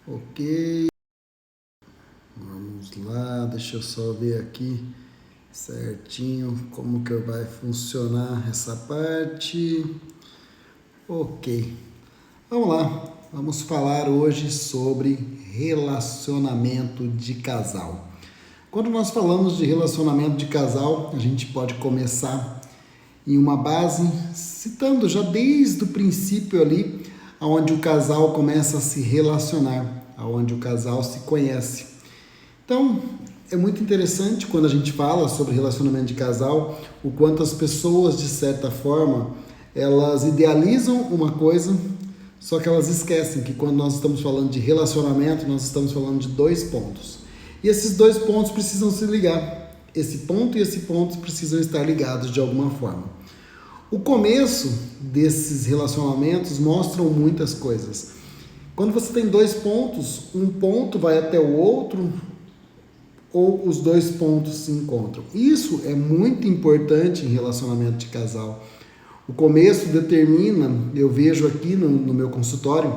Ok, vamos lá, deixa eu só ver aqui certinho como que vai funcionar essa parte. Ok, vamos lá, vamos falar hoje sobre relacionamento de casal. Quando nós falamos de relacionamento de casal, a gente pode começar em uma base, citando já desde o princípio ali, onde o casal começa a se relacionar, onde o casal se conhece. Então, é muito interessante quando a gente fala sobre relacionamento de casal, o quanto as pessoas, de certa forma, elas idealizam uma coisa, só que elas esquecem que quando nós estamos falando de relacionamento, nós estamos falando de dois pontos. E esses dois pontos precisam se ligar. Esse ponto e esse ponto precisam estar ligados de alguma forma. O começo desses relacionamentos mostram muitas coisas. Quando você tem dois pontos, um ponto vai até o outro, ou os dois pontos se encontram. Isso é muito importante em relacionamento de casal. O começo determina, eu vejo aqui no meu consultório,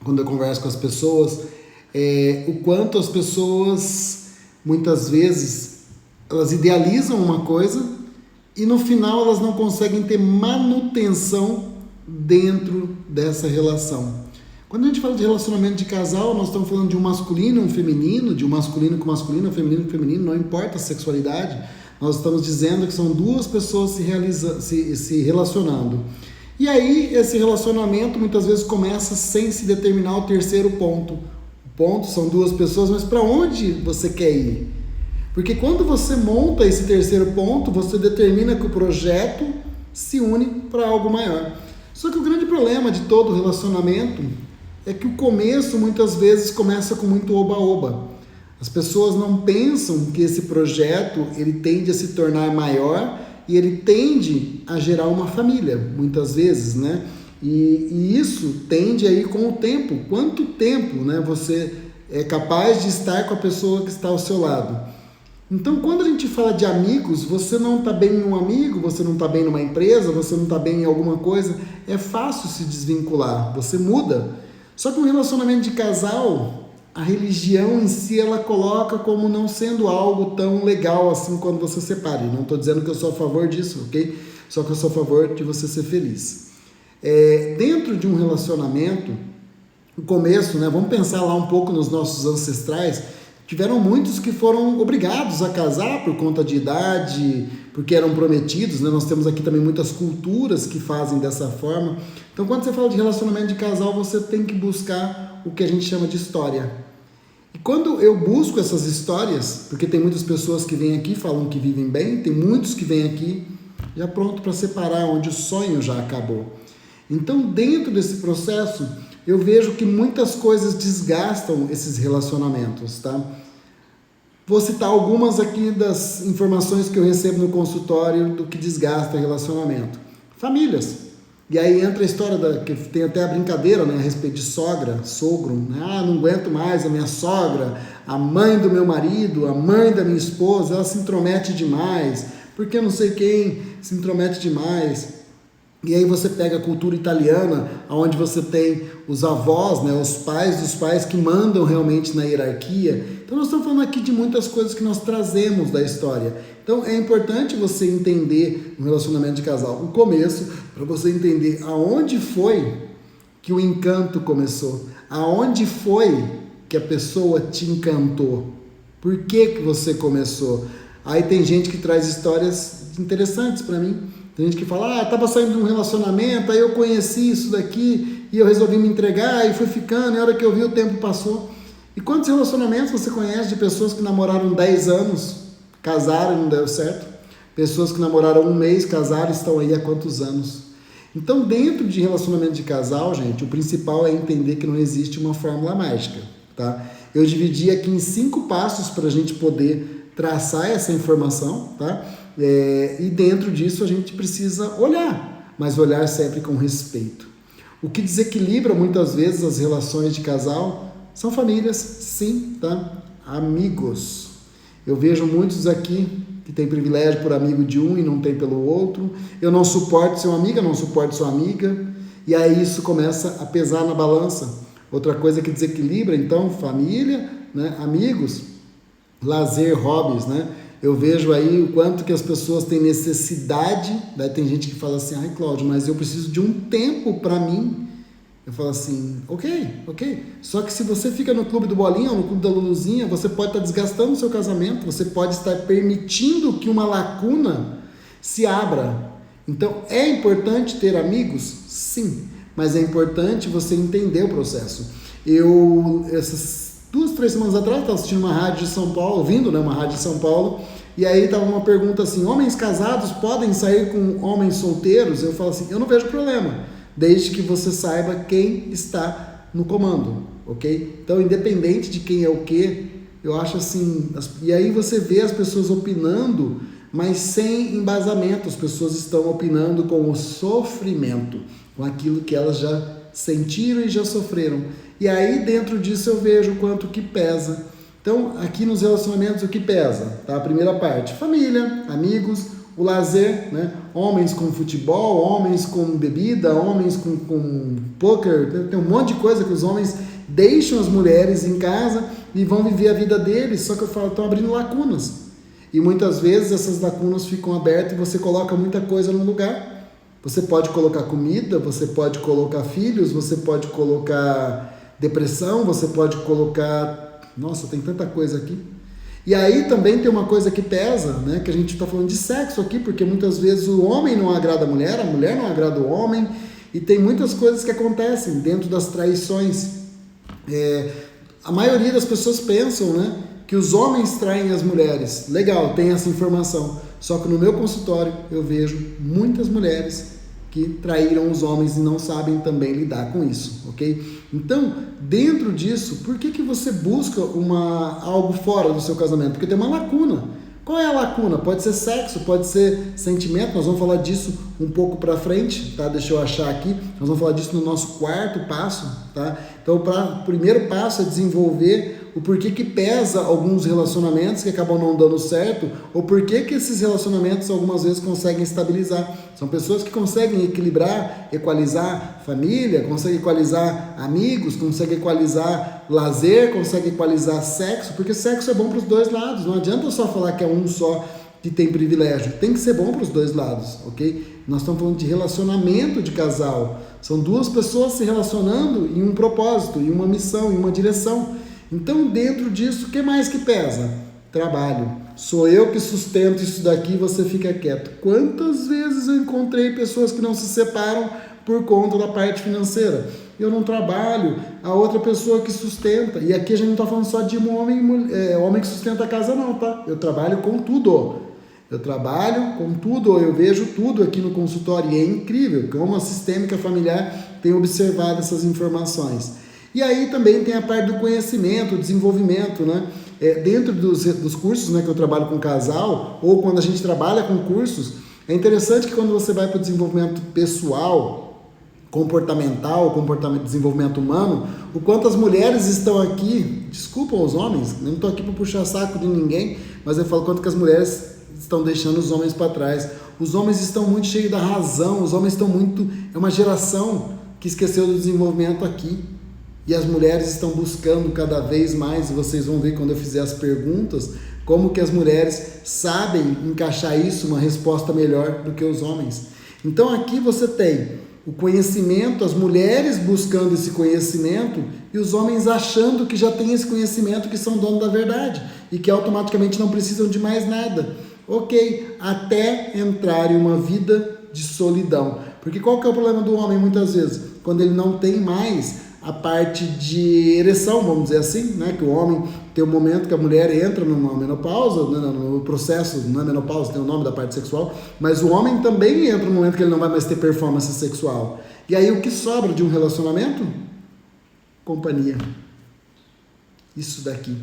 quando eu converso com as pessoas, o quanto as pessoas, muitas vezes, elas idealizam uma coisa e no final elas não conseguem ter manutenção dentro dessa relação. Quando a gente fala de relacionamento de casal, nós estamos falando de um masculino e um feminino, de um masculino com masculino, um feminino com feminino, não importa a sexualidade, nós estamos dizendo que são duas pessoas se relacionando. E aí, esse relacionamento muitas vezes começa sem se determinar o terceiro ponto. O ponto são duas pessoas, mas para onde você quer ir? Porque quando você monta esse terceiro ponto, você determina que o projeto se une para algo maior. Só que o grande problema de todo relacionamento é que o começo muitas vezes começa com muito oba-oba. As pessoas não pensam que esse projeto ele tende a se tornar maior e ele tende a gerar uma família, muitas vezes, né? E isso tende a ir com o tempo. Quanto tempo, né, você é capaz de estar com a pessoa que está ao seu lado? Então, quando a gente fala de amigos, você não está bem em um amigo, você não está bem numa empresa, você não está bem em alguma coisa, é fácil se desvincular, você muda. Só que um relacionamento de casal, a religião em si, ela coloca como não sendo algo tão legal assim quando você separa. Não estou dizendo que eu sou a favor disso, ok? Só que eu sou a favor de você ser feliz. Dentro de um relacionamento, o começo, né? Vamos pensar lá um pouco nos nossos ancestrais. Tiveram muitos que foram obrigados a casar por conta de idade, porque eram prometidos, né? Nós temos aqui também muitas culturas que fazem dessa forma. Então, quando você fala de relacionamento de casal, você tem que buscar o que a gente chama de história. E quando eu busco essas histórias, porque tem muitas pessoas que vêm aqui e falam que vivem bem, tem muitos que vêm aqui já pronto para separar, onde o sonho já acabou. Então, dentro desse processo, eu vejo que muitas coisas desgastam esses relacionamentos, tá? Vou citar algumas aqui das informações que eu recebo no consultório do que desgasta relacionamento. Famílias. E aí entra a história, que tem até a brincadeira, né, a respeito de sogra, sogro. Né? Não aguento mais a minha sogra, a mãe do meu marido, a mãe da minha esposa, ela se intromete demais, porque não sei quem se intromete demais. E aí você pega a cultura italiana, onde você tem os avós, né, os pais dos pais que mandam realmente na hierarquia. Então nós estamos falando aqui de muitas coisas que nós trazemos da história. Então é importante você entender no relacionamento de casal o começo, para você entender aonde foi que o encanto começou, aonde foi que a pessoa te encantou, por que você começou. Aí tem gente que traz histórias interessantes para mim. Tem gente que fala, estava saindo de um relacionamento, aí eu conheci isso daqui e eu resolvi me entregar e fui ficando, e a hora que eu vi o tempo passou. E quantos relacionamentos você conhece de pessoas que namoraram 10 anos, casaram e não deu certo? Pessoas que namoraram um mês, casaram e estão aí há quantos anos? Então, dentro de relacionamento de casal, gente, o principal é entender que não existe uma fórmula mágica, tá? Eu dividi aqui em 5 passos para a gente poder traçar essa informação, tá? E dentro disso a gente precisa olhar, mas olhar sempre com respeito. O que desequilibra muitas vezes as relações de casal são famílias, sim, tá? Amigos. Eu vejo muitos aqui que tem privilégio por amigo de um e não tem pelo outro. Eu não suporto seu amigo, eu não suporto sua amiga. E aí isso começa a pesar na balança. Outra coisa que desequilibra, então, família, né? Amigos, lazer, hobbies, né? Eu vejo aí o quanto que as pessoas têm necessidade, daí tem gente que fala assim, ai Cláudio, mas eu preciso de um tempo para mim. Eu falo assim, ok. Só que se você fica no clube do Bolinha ou no clube da Luluzinha, você pode estar desgastando o seu casamento, você pode estar permitindo que uma lacuna se abra. Então, é importante ter amigos? Sim, mas é importante você entender o processo. Essas 2-3 semanas atrás, estava assistindo uma rádio de São Paulo, ouvindo, né, uma rádio de São Paulo, e aí estava uma pergunta assim, homens casados podem sair com homens solteiros? Eu falo assim, eu não vejo problema, desde que você saiba quem está no comando, ok? Então, independente de quem é o quê, eu acho assim, e aí você vê as pessoas opinando, mas sem embasamento, as pessoas estão opinando com o sofrimento, com aquilo que elas já sentiram e já sofreram. E aí dentro disso eu vejo o quanto que pesa. Então aqui nos relacionamentos o que pesa? Tá? A primeira parte, família, amigos, o lazer, né? Homens com futebol, homens com bebida, homens com poker, tem um monte de coisa que os homens deixam as mulheres em casa e vão viver a vida deles, só que eu falo, estão abrindo lacunas. E muitas vezes essas lacunas ficam abertas e você coloca muita coisa no lugar. Você pode colocar comida, você pode colocar filhos, você pode colocar depressão, você pode colocar... Nossa, tem tanta coisa aqui. E aí também tem uma coisa que pesa, né? Que a gente está falando de sexo aqui, porque muitas vezes o homem não agrada a mulher não agrada o homem, e tem muitas coisas que acontecem dentro das traições. A maioria das pessoas pensam, né, que os homens traem as mulheres. Legal, tem essa informação. Só que no meu consultório eu vejo muitas mulheres que traíram os homens e não sabem também lidar com isso, ok? Então, dentro disso, por que você busca algo fora do seu casamento? Porque tem uma lacuna. Qual é a lacuna? Pode ser sexo, pode ser sentimento, nós vamos falar disso um pouco para frente, tá? Deixa eu achar aqui, nós vamos falar disso no nosso 4º passo, tá? Então, o primeiro passo é desenvolver o porquê que pesa alguns relacionamentos que acabam não dando certo, ou porquê que esses relacionamentos algumas vezes conseguem estabilizar. São pessoas que conseguem equalizar família, conseguem equalizar amigos, conseguem equalizar lazer, conseguem equalizar sexo, porque sexo é bom para os dois lados. Não adianta só falar que é um só que tem privilégio, tem que ser bom para os dois lados, ok? Nós estamos falando de relacionamento de casal. São duas pessoas se relacionando em um propósito, em uma missão, em uma direção. Então, dentro disso, o que mais que pesa? Trabalho. Sou eu que sustento isso daqui e você fica quieto. Quantas vezes eu encontrei pessoas que não se separam por conta da parte financeira? Eu não trabalho, a outra pessoa que sustenta. E aqui a gente não está falando só de um homem que sustenta a casa não, tá? Eu trabalho com tudo. Eu vejo tudo aqui no consultório e é incrível como a sistêmica familiar tem observado essas informações. E aí também tem a parte do conhecimento, desenvolvimento, né? Dentro dos cursos, né, que eu trabalho com casal, ou quando a gente trabalha com cursos, é interessante que quando você vai para o desenvolvimento pessoal, comportamental, desenvolvimento humano, o quanto as mulheres estão aqui, desculpam os homens, eu não estou aqui para puxar saco de ninguém, mas eu falo quanto que as mulheres estão deixando os homens para trás. Os homens estão muito cheios da razão, os homens estão muito... É uma geração que esqueceu do desenvolvimento aqui. E as mulheres estão buscando cada vez mais, e vocês vão ver quando eu fizer as perguntas, como que as mulheres sabem encaixar isso, uma resposta melhor do que os homens. Então aqui você tem o conhecimento, as mulheres buscando esse conhecimento e os homens achando que já têm esse conhecimento, que são donos da verdade e que automaticamente não precisam de mais nada. Ok, até entrar em uma vida de solidão. Porque qual que é o problema do homem muitas vezes? Quando ele não tem mais a parte de ereção, vamos dizer assim, né? Que o homem tem um momento que a mulher entra numa menopausa, né? No processo, não é menopausa, tem o nome da parte sexual, mas o homem também entra no momento que ele não vai mais ter performance sexual. E aí o que sobra de um relacionamento? Companhia. Isso daqui.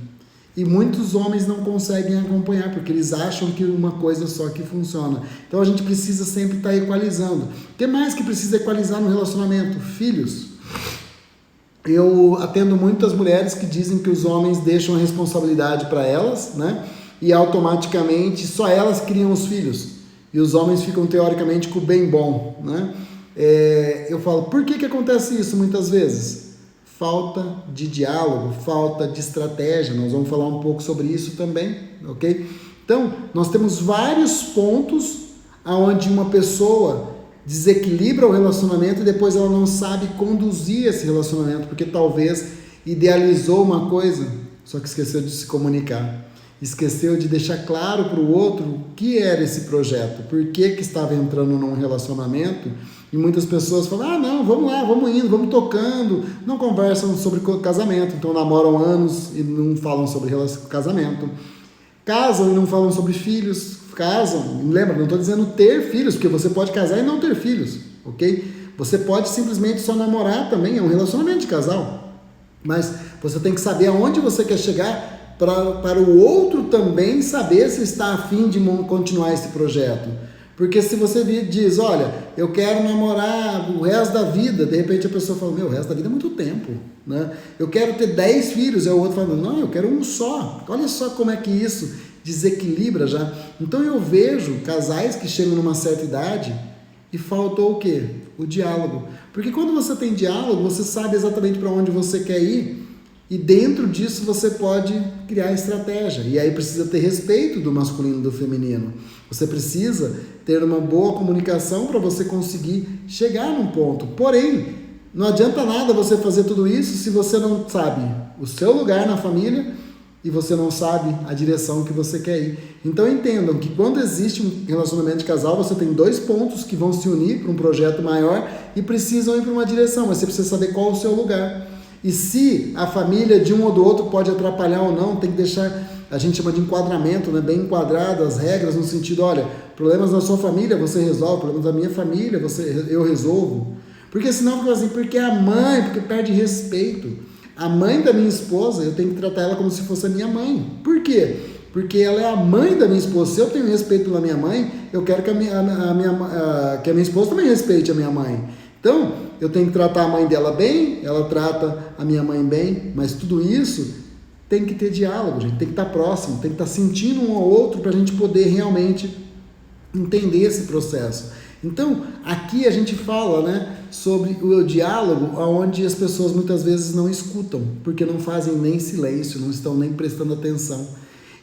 E muitos homens não conseguem acompanhar, porque eles acham que uma coisa só que funciona. Então a gente precisa sempre estar equalizando. O que mais que precisa equalizar no relacionamento? Filhos. Eu atendo muitas mulheres que dizem que os homens deixam a responsabilidade para elas, né? E automaticamente só elas criam os filhos. E os homens ficam teoricamente com o bem bom, né? Eu falo, por que acontece isso muitas vezes? falta de diálogo, falta de estratégia. Nós vamos falar um pouco sobre isso também, ok? Então, nós temos vários pontos onde uma pessoa desequilibra o relacionamento e depois ela não sabe conduzir esse relacionamento, porque talvez idealizou uma coisa, só que esqueceu de se comunicar. Esqueceu de deixar claro para o outro o que era esse projeto, por que estava entrando num relacionamento. E muitas pessoas falam, não, vamos lá, vamos indo, vamos tocando, não conversam sobre casamento, então namoram anos e não falam sobre casamento, casam e não falam sobre filhos, casam, lembra, não estou dizendo ter filhos, porque você pode casar e não ter filhos, ok? Você pode simplesmente só namorar também, é um relacionamento de casal, mas você tem que saber aonde você quer chegar para o outro também saber se está a fim de continuar esse projeto. Porque se você diz, olha, eu quero namorar o resto da vida, de repente a pessoa fala, o resto da vida é muito tempo, né? Eu quero ter 10 filhos, aí o outro fala, não, eu quero um só. Olha só como é que isso desequilibra já. Então eu vejo casais que chegam numa certa idade e faltou o quê? O diálogo. Porque quando você tem diálogo, você sabe exatamente para onde você quer ir. E dentro disso você pode criar estratégia. E aí precisa ter respeito do masculino e do feminino. Você precisa ter uma boa comunicação para você conseguir chegar num ponto. Porém, não adianta nada você fazer tudo isso se você não sabe o seu lugar na família e você não sabe a direção que você quer ir. Então entendam que quando existe um relacionamento de casal, você tem 2 pontos que vão se unir para um projeto maior e precisam ir para uma direção, mas você precisa saber qual é o seu lugar. E se a família de um ou do outro pode atrapalhar ou não, tem que deixar, a gente chama de enquadramento, né? Bem enquadrado as regras, no sentido, olha, problemas da sua família você resolve, problemas da minha família eu resolvo. Porque senão fica assim, porque a mãe, porque perde respeito. A mãe da minha esposa, eu tenho que tratar ela como se fosse a minha mãe. Por quê? Porque ela é a mãe da minha esposa. Se eu tenho respeito pela minha mãe, eu quero que a minha esposa também respeite a minha mãe. Então, eu tenho que tratar a mãe dela bem, ela trata a minha mãe bem, mas tudo isso tem que ter diálogo, gente, tem que estar próximo, tem que estar sentindo um ao outro para a gente poder realmente entender esse processo. Então, aqui a gente fala, né, sobre o diálogo, onde as pessoas muitas vezes não escutam, porque não fazem nem silêncio, não estão nem prestando atenção.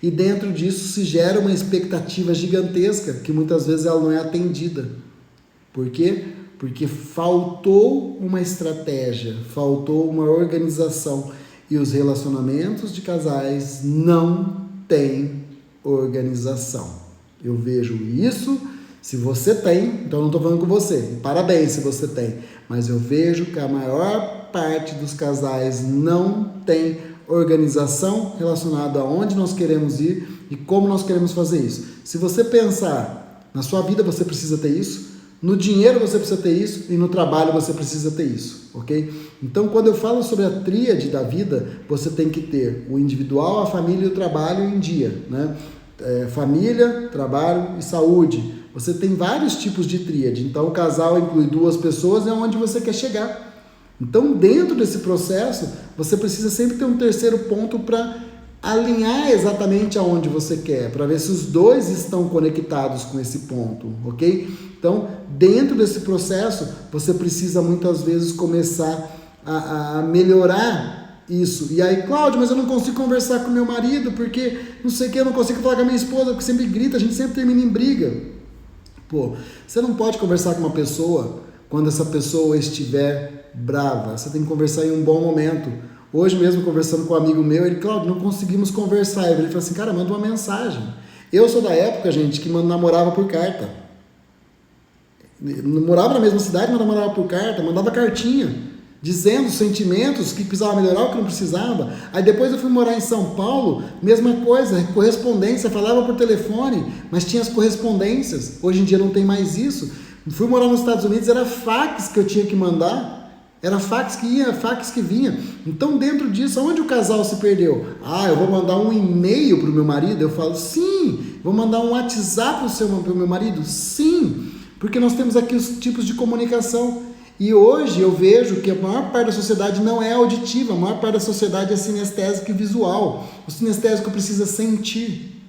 E dentro disso se gera uma expectativa gigantesca, que muitas vezes ela não é atendida. Por quê? Porque faltou uma estratégia, faltou uma organização. E os relacionamentos de casais não têm organização. Eu vejo isso, se você tem, então não estou falando com você, parabéns se você tem, mas eu vejo que a maior parte dos casais não tem organização relacionada a onde nós queremos ir e como nós queremos fazer isso. Se você pensar, na sua vida você precisa ter isso, no dinheiro você precisa ter isso e no trabalho você precisa ter isso, ok? Então, quando eu falo sobre a tríade da vida, você tem que ter o individual, a família e o trabalho em dia, né? Família, trabalho e saúde. Você tem vários tipos de tríade. Então, o casal inclui 2 pessoas, é onde você quer chegar. Então, dentro desse processo, você precisa sempre ter um terceiro ponto para alinhar exatamente aonde você quer, para ver se os 2 estão conectados com esse ponto, ok? Então, dentro desse processo, você precisa muitas vezes começar a melhorar isso. E aí, Cláudio, mas eu não consigo conversar com meu marido, porque não sei o que, eu não consigo falar com a minha esposa, porque sempre grita, a gente sempre termina em briga. Pô, você não pode conversar com uma pessoa quando essa pessoa estiver brava, você tem que conversar em um bom momento. Hoje mesmo, conversando com um amigo meu, ele, Cláudio, não conseguimos conversar. Ele falou assim, cara, manda uma mensagem. Eu sou da época, gente, que namorava por carta. Morava na mesma cidade, mas namorava por carta, mandava cartinha, dizendo os sentimentos, que precisava melhorar, o que não precisava. Aí depois eu fui morar em São Paulo, mesma coisa, correspondência, falava por telefone, mas tinha as correspondências. Hoje em dia não tem mais isso. Fui morar nos Estados Unidos, era fax que eu tinha que mandar. Era fax que ia, fax que vinha. Então, dentro disso, onde o casal se perdeu? Eu vou mandar um e-mail para o meu marido? Eu falo, sim. Vou mandar um WhatsApp para o meu marido? Sim. Porque nós temos aqui os tipos de comunicação. E hoje eu vejo que a maior parte da sociedade não é auditiva, a maior parte da sociedade é sinestésica e visual. O sinestésico precisa sentir.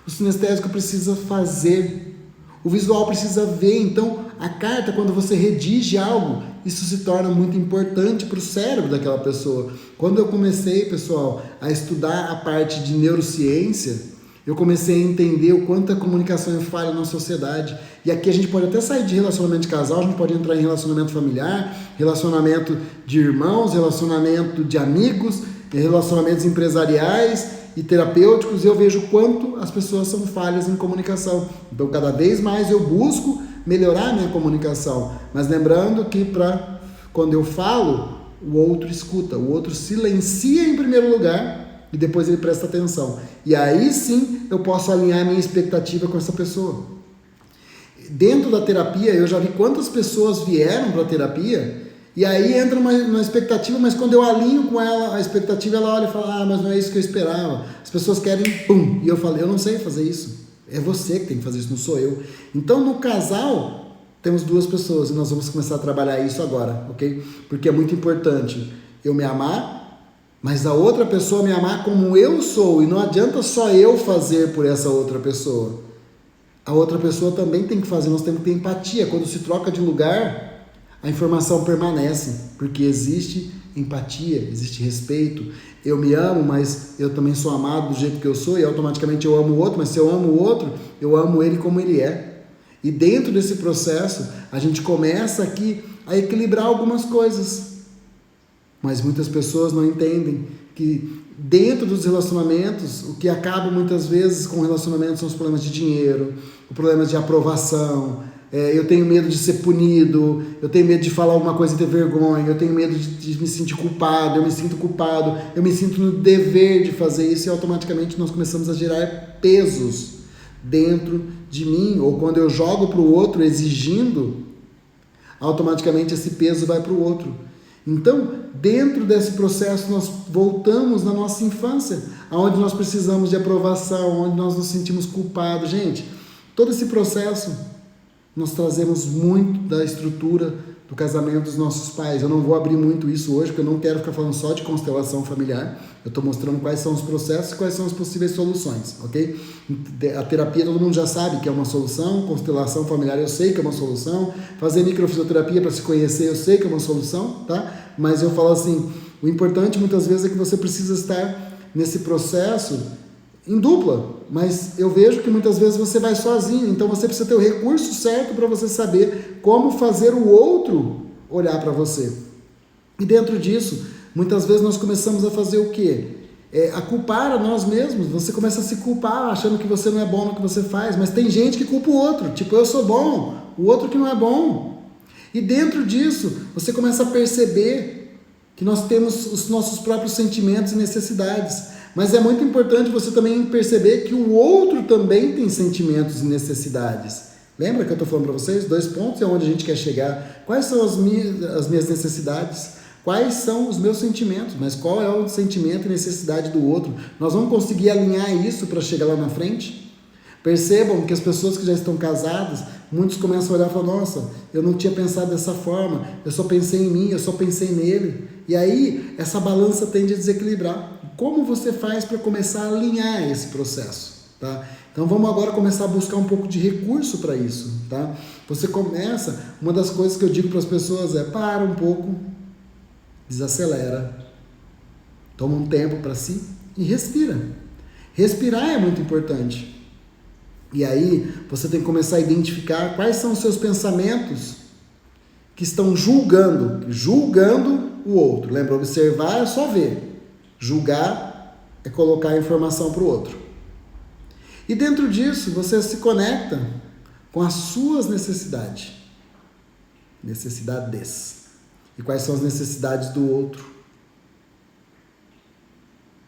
O sinestésico precisa fazer. O visual precisa ver. Então, a carta, quando você redige algo, isso se torna muito importante para o cérebro daquela pessoa. Quando eu comecei, pessoal, a estudar a parte de neurociência, eu comecei a entender o quanto a comunicação é falha na sociedade. E aqui a gente pode até sair de relacionamento de casal, a gente pode entrar em relacionamento familiar, relacionamento de irmãos, relacionamento de amigos, relacionamentos empresariais e terapêuticos. E eu vejo o quanto as pessoas são falhas em comunicação. Então, cada vez mais eu busco melhorar a minha comunicação. Mas lembrando que quando eu falo, o outro escuta, o outro silencia em primeiro lugar e depois ele presta atenção. E aí sim eu posso alinhar a minha expectativa com essa pessoa. Dentro da terapia, eu já vi quantas pessoas vieram para a terapia e aí entra uma expectativa, mas quando eu alinho com ela a expectativa, ela olha e fala, mas não é isso que eu esperava. As pessoas querem, pum, e eu falei, eu não sei fazer isso. É você que tem que fazer isso, não sou eu. Então, no casal, temos duas pessoas e nós vamos começar a trabalhar isso agora, ok? Porque é muito importante eu me amar, mas a outra pessoa me amar como eu sou, e não adianta só eu fazer por essa outra pessoa. A outra pessoa também tem que fazer, nós temos que ter empatia. Quando se troca de lugar, a informação permanece, porque existe empatia, existe respeito. Eu me amo, mas eu também sou amado do jeito que eu sou, e automaticamente eu amo o outro, mas se eu amo o outro, eu amo ele como ele é. E dentro desse processo, a gente começa aqui a equilibrar algumas coisas. Mas muitas pessoas não entendem que dentro dos relacionamentos, o que acaba muitas vezes com relacionamentos são os problemas de dinheiro, os problemas de aprovação. Eu tenho medo de ser punido, eu tenho medo de falar alguma coisa e ter vergonha, eu tenho medo de me sentir culpado, eu me sinto culpado, eu me sinto no dever de fazer isso, e automaticamente nós começamos a gerar pesos dentro de mim, ou quando eu jogo para o outro exigindo, automaticamente esse peso vai para o outro. Então, dentro desse processo, nós voltamos na nossa infância, onde nós precisamos de aprovação, onde nós nos sentimos culpados. Gente, todo esse processo, nós trazemos muito da estrutura do casamento dos nossos pais. Eu não vou abrir muito isso hoje, porque eu não quero ficar falando só de constelação familiar. Eu estou mostrando quais são os processos e quais são as possíveis soluções, ok? A terapia todo mundo já sabe que é uma solução, constelação familiar eu sei que é uma solução, fazer microfisioterapia para se conhecer eu sei que é uma solução, tá? Mas eu falo assim, o importante muitas vezes é que você precisa estar nesse processo em dupla, mas eu vejo que muitas vezes você vai sozinho, então você precisa ter o recurso certo para você saber como fazer o outro olhar para você. E dentro disso, muitas vezes nós começamos a fazer o quê? A culpar a nós mesmos. Você começa a se culpar achando que você não é bom no que você faz, mas tem gente que culpa o outro, tipo, eu sou bom, o outro que não é bom. E dentro disso, você começa a perceber que nós temos os nossos próprios sentimentos e necessidades. Mas é muito importante você também perceber que o outro também tem sentimentos e necessidades. Lembra que eu estou falando para vocês? 2 pontos é onde a gente quer chegar. Quais são as minhas necessidades? Quais são os meus sentimentos? Mas qual é o sentimento e necessidade do outro? Nós vamos conseguir alinhar isso para chegar lá na frente? Percebam que as pessoas que já estão casadas, muitos começam a olhar e falar, nossa, eu não tinha pensado dessa forma, eu só pensei em mim, eu só pensei nele. E aí, essa balança tende a desequilibrar. Como você faz para começar a alinhar esse processo? Tá? Então vamos agora começar a buscar um pouco de recurso para isso. Tá? Você começa, uma das coisas que eu digo para as pessoas é, para um pouco, desacelera, toma um tempo para si e respira. Respirar é muito importante. E aí você tem que começar a identificar quais são os seus pensamentos que estão julgando o outro. Lembra, observar é só ver. Julgar é colocar a informação para o outro. E dentro disso, você se conecta com as suas necessidades. Necessidades. E quais são as necessidades do outro.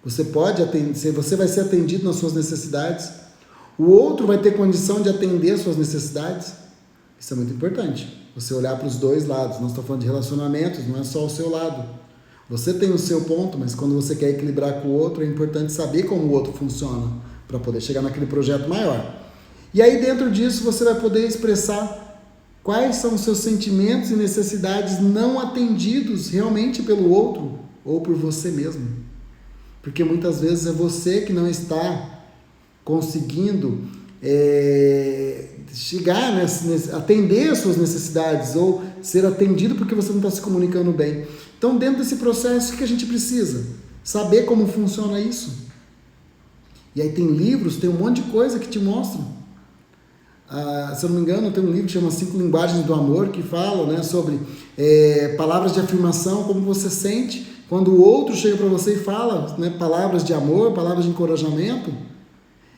Você pode atender, você vai ser atendido nas suas necessidades. O outro vai ter condição de atender as suas necessidades. Isso é muito importante. Você olhar para os dois lados. Nós estamos falando de relacionamentos, não é só o seu lado. Você tem o seu ponto, mas quando você quer equilibrar com o outro, é importante saber como o outro funciona, para poder chegar naquele projeto maior. E aí dentro disso você vai poder expressar quais são os seus sentimentos e necessidades não atendidos realmente pelo outro, ou por você mesmo. Porque muitas vezes é você que não está conseguindo chegar, né, atender as suas necessidades ou ser atendido porque você não está se comunicando bem. Então, dentro desse processo, o que a gente precisa? Saber como funciona isso. E aí tem livros, tem um monte de coisa que te mostram. Se eu não me engano, tem um livro que chama 5 Linguagens do Amor, que fala, né, sobre palavras de afirmação, como você sente quando o outro chega para você e fala, né, palavras de amor, palavras de encorajamento.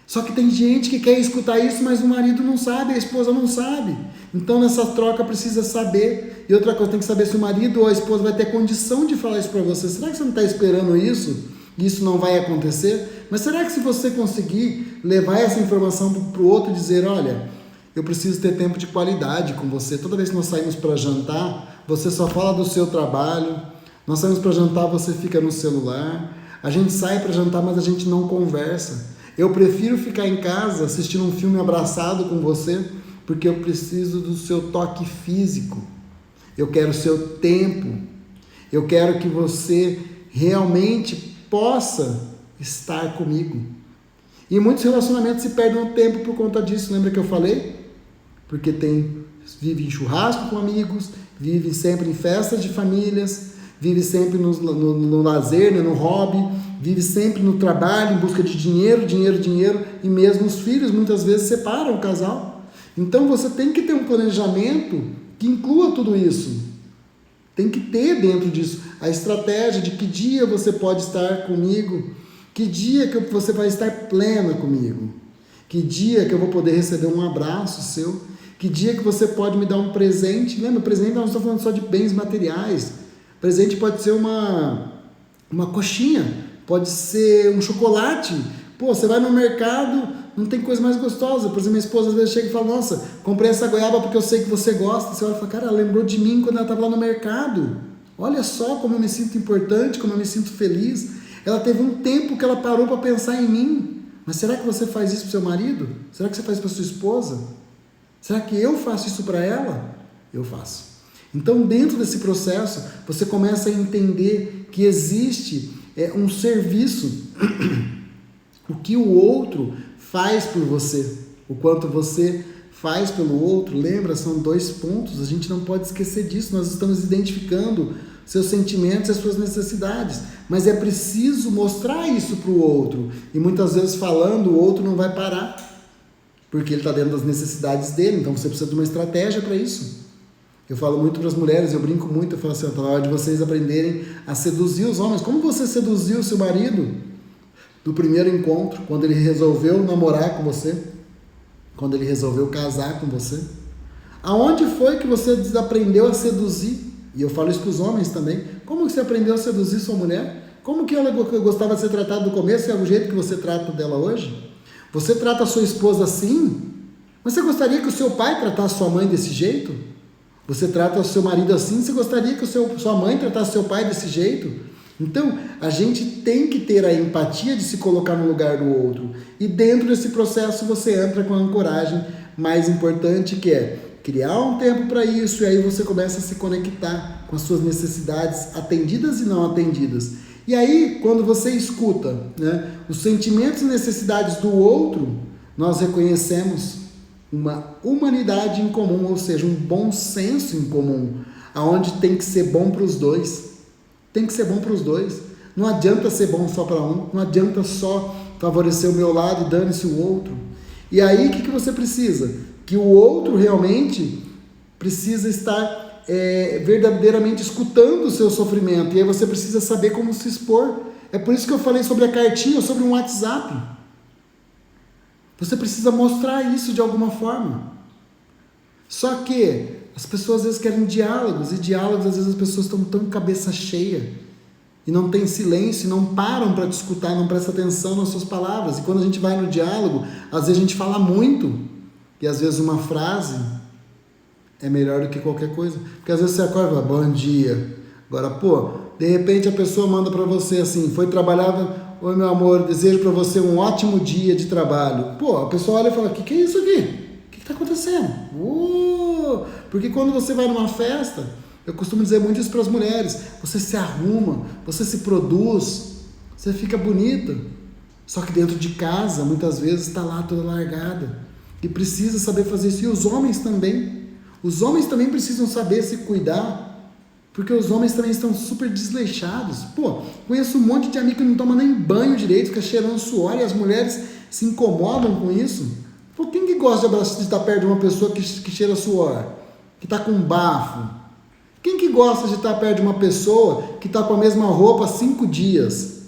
Só que tem gente que quer escutar isso, mas o marido não sabe, a esposa não sabe. Então, nessa troca, precisa saber. E outra coisa, tem que saber se o marido ou a esposa vai ter condição de falar isso para você. Será que você não está esperando isso? E isso não vai acontecer? Mas será que se você conseguir levar essa informação para o outro e dizer, olha, eu preciso ter tempo de qualidade com você. Toda vez que nós saímos para jantar, você só fala do seu trabalho. Nós saímos para jantar, você fica no celular. A gente sai para jantar, mas a gente não conversa. Eu prefiro ficar em casa assistindo um filme abraçado com você, porque eu preciso do seu toque físico. Eu quero o seu tempo. Eu quero que você realmente possa estar comigo. E muitos relacionamentos se perdem no tempo por conta disso. Lembra que eu falei? Porque vive em churrasco com amigos, vive sempre em festas de famílias, vive sempre no lazer, né, no hobby, vive sempre no trabalho, em busca de dinheiro, e mesmo os filhos muitas vezes separam o casal. Então você tem que ter um planejamento que inclua tudo isso. Tem que ter dentro disso a estratégia de que dia você pode estar comigo, que dia que você vai estar plena comigo, que dia que eu vou poder receber um abraço seu, que dia que você pode me dar um presente. Lembra, presente não estou falando só de bens materiais. Presente pode ser uma coxinha, pode ser um chocolate. Pô, você vai no mercado, não tem coisa mais gostosa. Por exemplo, minha esposa às vezes chega e fala, nossa, comprei essa goiaba porque eu sei que você gosta. Você olha e fala, cara, ela lembrou de mim quando ela estava lá no mercado. Olha só como eu me sinto importante, como eu me sinto feliz. Ela teve um tempo que ela parou para pensar em mim. Mas será que você faz isso para o seu marido? Será que você faz para sua esposa? Será que eu faço isso para ela? Eu faço. Então, dentro desse processo, você começa a entender que existe um serviço, o que o outro faz por você, o quanto você faz pelo outro. Lembra, são 2 pontos, a gente não pode esquecer disso. Nós estamos identificando seus sentimentos e as suas necessidades, mas é preciso mostrar isso para o outro, e muitas vezes falando, o outro não vai parar, porque ele está dentro das necessidades dele. Então você precisa de uma estratégia para isso. Eu falo muito para as mulheres, eu brinco muito, eu falo assim, está na hora de vocês aprenderem a seduzir os homens. Como você seduziu o seu marido do primeiro encontro, quando ele resolveu namorar com você, quando ele resolveu casar com você? Aonde foi que você desaprendeu a seduzir? E eu falo isso para os homens também. Como que você aprendeu a seduzir sua mulher? Como que ela gostava de ser tratada no começo e é o jeito que você trata dela hoje? Você trata a sua esposa assim? Mas você gostaria que o seu pai tratasse sua mãe desse jeito? Você trata o seu marido assim? Você gostaria que sua mãe tratasse seu pai desse jeito? Então, a gente tem que ter a empatia de se colocar no lugar do outro. E dentro desse processo você entra com a ancoragem mais importante, que é criar um tempo para isso, e aí você começa a se conectar com as suas necessidades atendidas e não atendidas. E aí, quando você escuta, né, os sentimentos e necessidades do outro, nós reconhecemos uma humanidade em comum, ou seja, um bom senso em comum, aonde tem que ser bom para os dois. Tem que ser bom para os dois. Não adianta ser bom só para um, não adianta só favorecer o meu lado e dane-se o outro. E aí, o que você precisa? Que o outro realmente precisa estar verdadeiramente escutando o seu sofrimento, e aí você precisa saber como se expor. É por isso que eu falei sobre a cartinha, sobre um WhatsApp. Você precisa mostrar isso de alguma forma. Só que as pessoas às vezes querem diálogos, e diálogos às vezes as pessoas estão tão cabeça cheia, e não tem silêncio, e não param para te escutar, não prestam atenção nas suas palavras. E quando a gente vai no diálogo, às vezes a gente fala muito, e às vezes uma frase é melhor do que qualquer coisa. Porque às vezes você acorda e fala, bom dia. Agora, de repente a pessoa manda para você assim, foi trabalhar, oi meu amor, desejo para você um ótimo dia de trabalho. A pessoa olha e fala, o que é isso aqui? O que está acontecendo? Porque quando você vai numa festa, eu costumo dizer muito isso para as mulheres, você se arruma, você se produz, você fica bonita. Só que dentro de casa, muitas vezes, está lá toda largada. e precisa saber fazer isso. E os homens também. Os homens também precisam saber se cuidar, porque os homens também estão super desleixados. Pô, conheço um monte de amigo que não toma nem banho direito, fica cheirando suor, e as mulheres se incomodam com isso. Pô, quem que gosta de estar perto de uma pessoa que cheira suor, que está com bafo? Quem que gosta de estar perto de uma pessoa que está com a mesma roupa há 5 dias?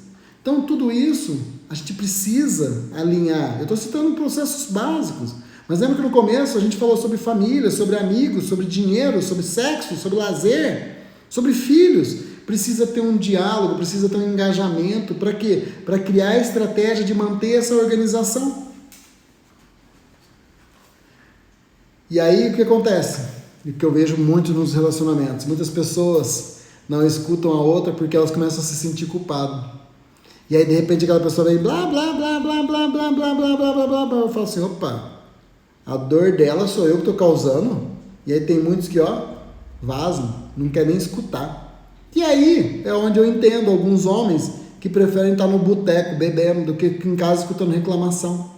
Então, tudo isso a gente precisa alinhar. Eu estou citando processos básicos, mas lembra que no começo a gente falou sobre família, sobre amigos, sobre dinheiro, sobre sexo, sobre lazer, sobre filhos. Precisa ter um diálogo, precisa ter um engajamento. Para quê? Para criar a estratégia de manter essa organização. E aí o que acontece? O que eu vejo muito nos relacionamentos. Muitas pessoas não escutam a outra porque elas começam a se sentir culpadas. E aí de repente aquela pessoa vem blá blá blá blá blá blá blá blá blá blá blá blá. Eu falo assim, opa, a dor dela sou eu que estou causando. E aí tem muitos que vazam, não querem nem escutar. E aí é onde eu entendo alguns homens que preferem estar no boteco bebendo do que em casa escutando reclamação.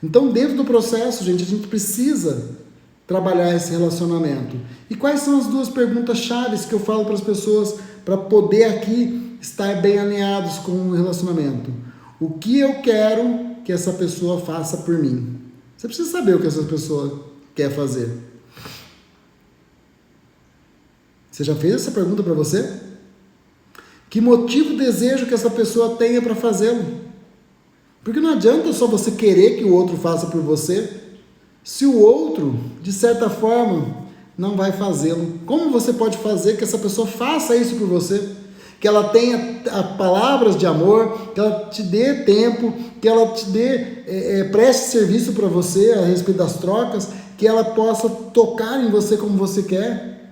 Então dentro do processo, gente, a gente precisa trabalhar esse relacionamento. E quais são as 2 perguntas chaves que eu falo para as pessoas para poder aqui estar bem alinhados com o relacionamento? O que eu quero que essa pessoa faça por mim? Você precisa saber o que essa pessoa quer fazer. Você já fez essa pergunta para você? Que motivo, desejo que essa pessoa tenha para fazê-lo? Porque não adianta só você querer que o outro faça por você, se o outro, de certa forma, não vai fazê-lo. Como você pode fazer que essa pessoa faça isso por você? Que ela tenha palavras de amor, que ela te dê tempo, que ela te preste serviço para você a respeito das trocas, que ela possa tocar em você como você quer.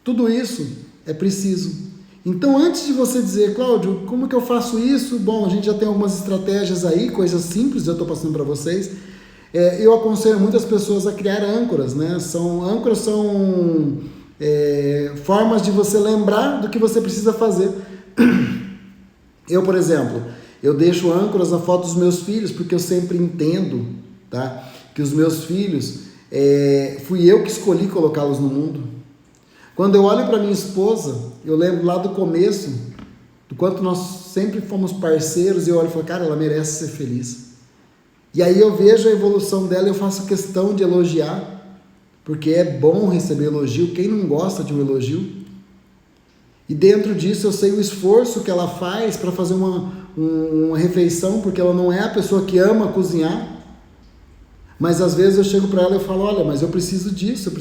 Tudo isso é preciso. Então, antes de você dizer, Cláudio, como que eu faço isso? Bom, a gente já tem algumas estratégias aí, coisas simples, eu estou passando para vocês. Eu aconselho muitas pessoas a criar âncoras, né? Âncoras são formas de você lembrar do que você precisa fazer. Eu, por exemplo, eu deixo âncoras na foto dos meus filhos, porque eu sempre entendo, tá? Que os meus filhos, fui eu que escolhi colocá-los no mundo. Quando eu olho para minha esposa, eu lembro lá do começo, do quanto nós sempre fomos parceiros, e eu olho e falo, cara, ela merece ser feliz. E aí eu vejo a evolução dela e eu faço questão de elogiar, porque é bom receber elogio, quem não gosta de um elogio? E dentro disso eu sei o esforço que ela faz para fazer uma refeição, porque ela não é a pessoa que ama cozinhar, mas às vezes eu chego para ela e falo, olha, mas eu preciso disso,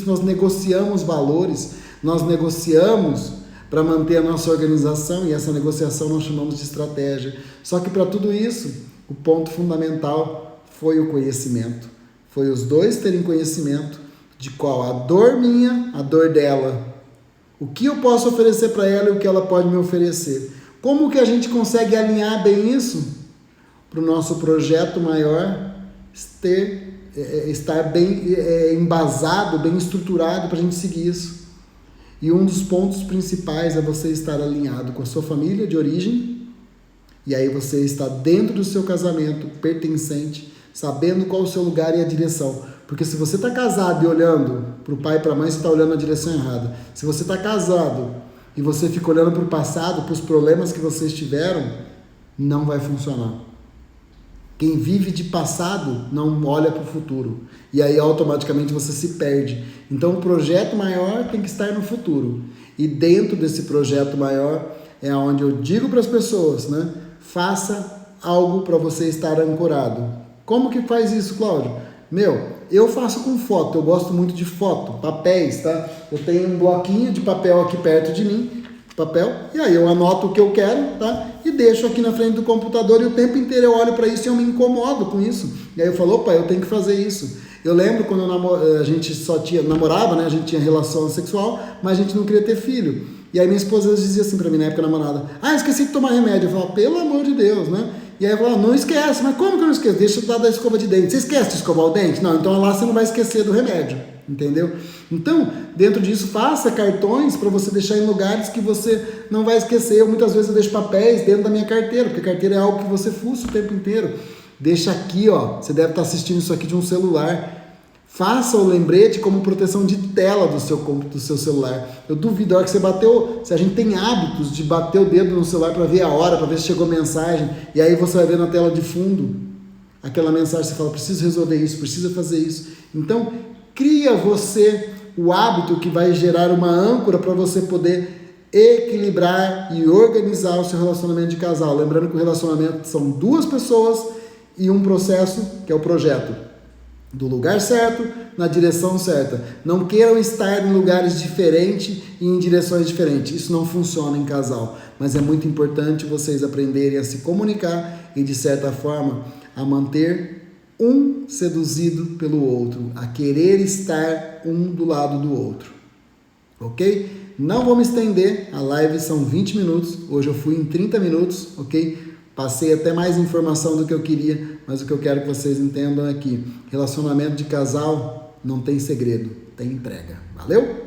nós negociamos valores, nós negociamos para manter a nossa organização, e essa negociação nós chamamos de estratégia. Só que para tudo isso, o ponto fundamental foi o conhecimento. Foi os 2 terem conhecimento de qual a dor minha, a dor dela. O que eu posso oferecer para ela e o que ela pode me oferecer. Como que a gente consegue alinhar bem isso? Para o nosso projeto maior estar bem embasado, bem estruturado para a gente seguir isso. E um dos pontos principais é você estar alinhado com a sua família de origem, e aí você está dentro do seu casamento, pertencente, sabendo qual o seu lugar e a direção. Porque se você está casado e olhando para o pai e para a mãe, você está olhando na direção errada. Se você está casado e você fica olhando para o passado, para os problemas que vocês tiveram, não vai funcionar. Quem vive de passado não olha para o futuro. E aí automaticamente você se perde. Então o projeto maior tem que estar no futuro. E dentro desse projeto maior é onde eu digo para as pessoas, né? Faça algo para você estar ancorado. Como que faz isso, Cláudio? Eu faço com foto. Eu gosto muito de foto, papéis, tá? Eu tenho um bloquinho de papel aqui perto de mim, e aí eu anoto o que eu quero, tá? E deixo aqui na frente do computador, e o tempo inteiro eu olho para isso e eu me incomodo com isso. E aí eu falo, opa, eu tenho que fazer isso. Eu lembro quando a gente só namorava, né? A gente tinha relação sexual, mas a gente não queria ter filho. E aí minha esposa dizia assim para mim na época namorada, esqueci de tomar remédio. Eu falava, pelo amor de Deus, né? E aí eu falava, não esquece. Mas como que eu não esqueço? Deixa eu dar da escova de dente. Você esquece de escovar o dente? Não, então lá você não vai esquecer do remédio. Entendeu? Então, dentro disso, faça cartões para você deixar em lugares que você não vai esquecer. Muitas vezes eu deixo papéis dentro da minha carteira, porque carteira é algo que você fuça o tempo inteiro. deixa aqui, ó. Você deve estar assistindo isso aqui de um celular. Faça o lembrete como proteção de tela do seu celular. Eu duvido, a hora que você bateu, se a gente tem hábitos de bater o dedo no celular para ver a hora, para ver se chegou mensagem, e aí você vai ver na tela de fundo aquela mensagem, você fala, preciso resolver isso, preciso fazer isso. Então, cria você o hábito que vai gerar uma âncora para você poder equilibrar e organizar o seu relacionamento de casal. Lembrando que o relacionamento são duas pessoas e um processo, que é o projeto. Do lugar certo, na direção certa. Não queiram estar em lugares diferentes e em direções diferentes. Isso não funciona em casal. Mas é muito importante vocês aprenderem a se comunicar e, de certa forma, a manter um seduzido pelo outro, a querer estar um do lado do outro. Ok? Não vou me estender, a live são 20 minutos, hoje eu fui em 30 minutos, ok? Passei até mais informação do que eu queria, mas o que eu quero que vocês entendam é que relacionamento de casal não tem segredo, tem entrega. Valeu?